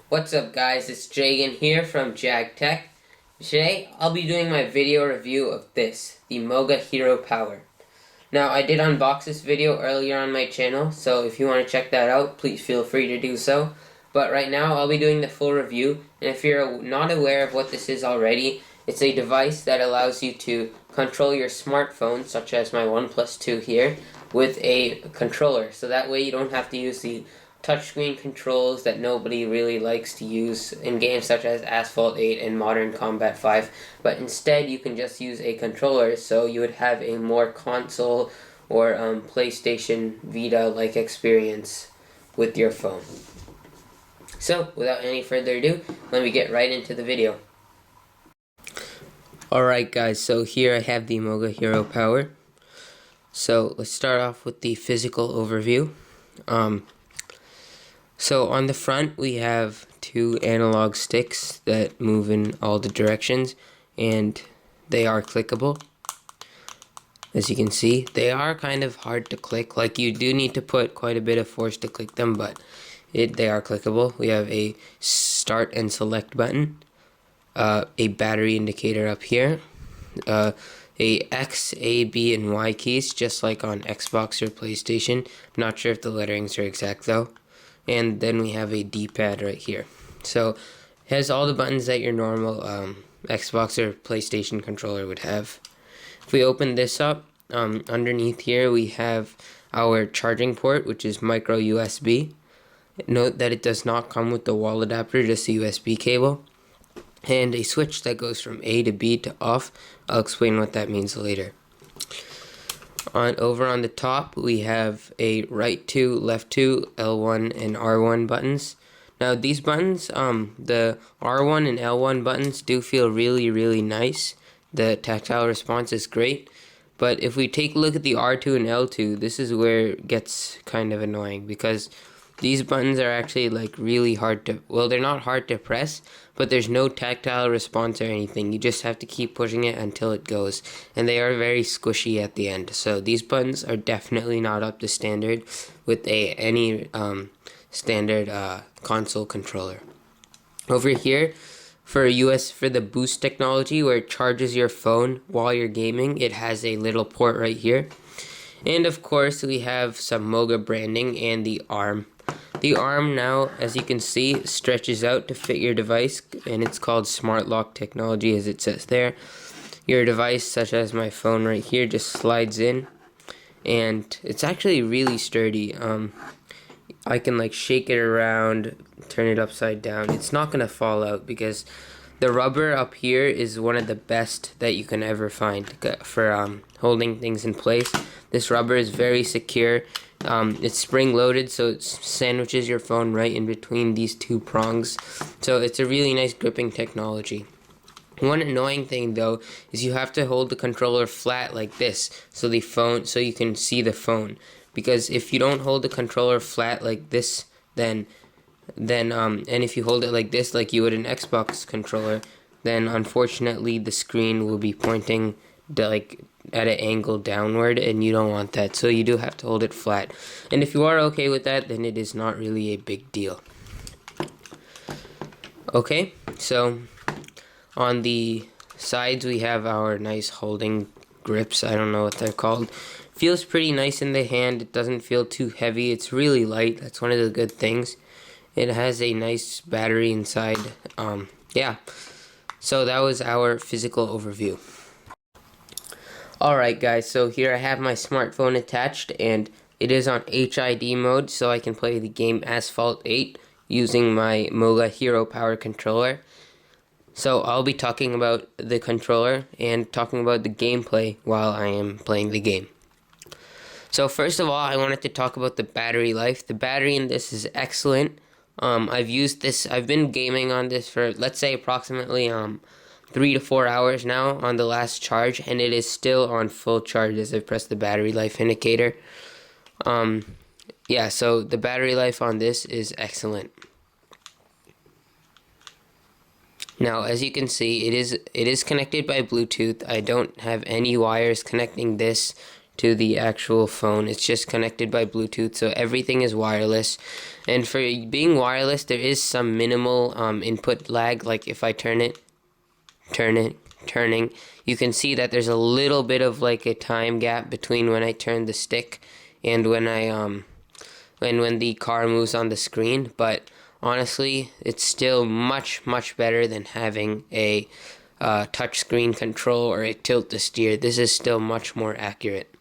What's up guys, it's Jagan here from Jag Tech. Today I'll be doing my video review of this, the Moga Hero Power. Now I did unbox this video earlier on my channel, so if you want to check that out, please feel free to do so. But right now I'll be doing the full review, and if you're not aware of what this is already, it's a device that allows you to control your smartphone, such as my OnePlus 2 here, with a controller. So that way you don't have to use the touchscreen controls that nobody really likes to use in games such as Asphalt 8 and Modern Combat 5, but instead you can just use a controller, so you would have a more console or PlayStation Vita-like experience with your phone. So, without any further ado, let me get right into the video. Alright guys, so here I have the Moga Hero Power. So, let's start off with the physical overview. So on the front we have two analog sticks that move in all the directions, and they are clickable. As you can see, they are kind of hard to click, like you do need to put quite a bit of force to click them, but they are clickable. We have a start and select button, a battery indicator up here, a X, A, B, and Y keys, just like on Xbox or PlayStation. I'm not sure if the letterings are exact though. And then we have a D-pad right here. So it has all the buttons that your normal Xbox or PlayStation controller would have. If we open this up, underneath here we have our charging port, which is micro USB. Note that it does not come with the wall adapter, just a USB cable. And a switch that goes from A to B to off. I'll explain what that means later. Over on the top we have a right 2, left 2, L1 and R1 buttons. Now these buttons, the R1 and L1 buttons do feel really nice. The tactile response is great. But if we take a look at the R2 and L2, this is where it gets kind of annoying, because these buttons are actually like really hard to, well, they're not hard to press, but there's no tactile response or anything. You just have to keep pushing it until it goes, and they are very squishy at the end. So these buttons are definitely not up to standard with any standard console controller. Over here, for the boost technology, where it charges your phone while you're gaming, it has a little port right here. And of course we have some Moga branding and the arm. The arm now, as you can see, stretches out to fit your device, and it's called Smart Lock technology, as it says there. Your device, such as my phone right here, just slides in, and it's actually really sturdy. I can like shake it around, turn it upside down. It's not gonna fall out, because the rubber up here is one of the best that you can ever find for holding things in place. This rubber is very secure. It's spring loaded, so it sandwiches your phone right in between these two prongs. So it's a really nice gripping technology. One annoying thing though is you have to hold the controller flat like this, so you can see the phone. Because if you don't hold the controller flat like this, and if you hold it like this, like you would an Xbox controller, then unfortunately the screen will be pointing like at an angle downward, and you don't want that, so you do have to hold it flat. And if you are okay with that, then it is not really a big deal. Okay, so on the sides we have our nice holding grips. I don't know what they're called. Feels pretty nice in the hand. It doesn't feel too heavy. It's really light. That's one of the good things. It has a nice battery inside. Yeah, so that was our physical overview. Alright guys, so here I have my smartphone attached, and it is on HID mode, so I can play the game Asphalt 8 using my Moga Hero Power controller. So I'll be talking about the controller and talking about the gameplay while I am playing the game. So first of all, I wanted to talk about the battery life. The battery in this is excellent. I've been gaming on this for, let's say, approximately 3 to 4 hours now on the last charge, and it is still on full charge as I press the battery life indicator. Yeah, so the battery life on this is excellent. Now, as you can see, it is connected by Bluetooth. I don't have any wires connecting this to the actual phone. It's just connected by Bluetooth, so everything is wireless. And for being wireless, there is some minimal input lag. Like if I turning, you can see that there's a little bit of like a time gap between when I turn the stick and when when the car moves on the screen. But honestly, it's still much better than having a touchscreen control or a tilt to steer. This is still much more accurate.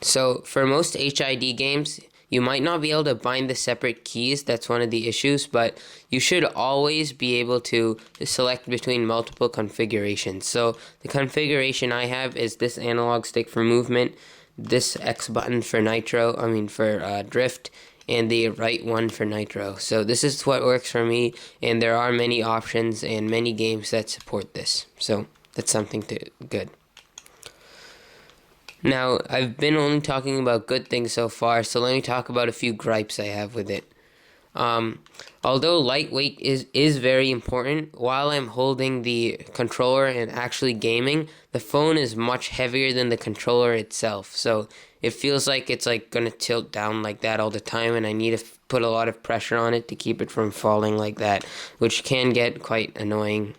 So for most HID games, you might not be able to bind the separate keys. That's one of the issues, but you should always be able to select between multiple configurations. So the configuration I have is this analog stick for movement, this X button for for drift, and the right one for nitro. So this is what works for me, and there are many options and many games that support this. So that's something good. Now, I've been only talking about good things so far, so let me talk about a few gripes I have with it. Although lightweight is very important, while I'm holding the controller and actually gaming, the phone is much heavier than the controller itself. So it feels like it's like gonna tilt down like that all the time, and I need to put a lot of pressure on it to keep it from falling like that, which can get quite annoying.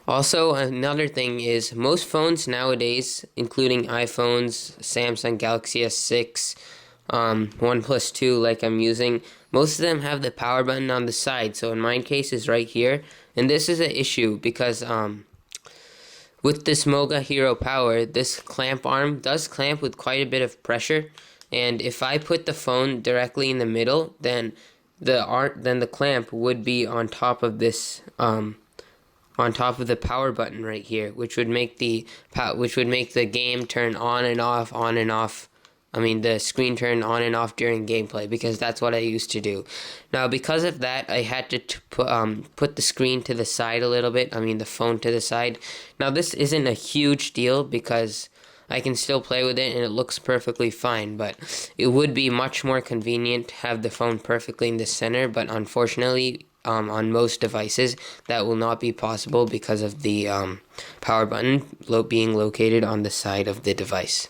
Also, another thing is most phones nowadays, including iPhones, Samsung Galaxy S6, OnePlus 2 like I'm using, most of them have the power button on the side. So in my case is right here, and this is an issue because with this Moga Hero Power, this clamp arm does clamp with quite a bit of pressure, and if I put the phone directly in the middle, then the clamp would be on top of this on top of the power button right here, which would make the game turn on and off, the screen turn on and off during gameplay, because that's what I used to do. Now, because of that, I had to put the screen to the side a little bit, the phone to the side. Now, this isn't a huge deal because I can still play with it and it looks perfectly fine, but it would be much more convenient to have the phone perfectly in the center, but unfortunately, on most devices, that will not be possible because of the power button being located on the side of the device.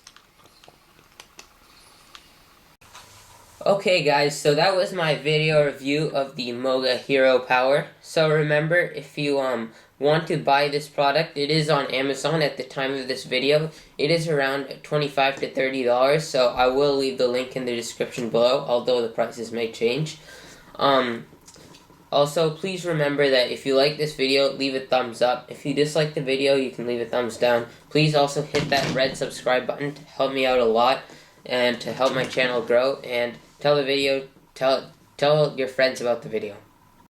Okay guys, so that was my video review of the Moga Hero Power. So remember, if you want to buy this product, it is on Amazon at the time of this video. It is around $25 to $30, so I will leave the link in the description below, although the prices may change. Also, please remember that if you like this video, leave a thumbs up. If you dislike the video, you can leave a thumbs down. Please also hit that red subscribe button to help me out a lot and to help my channel grow. And tell your friends about the video.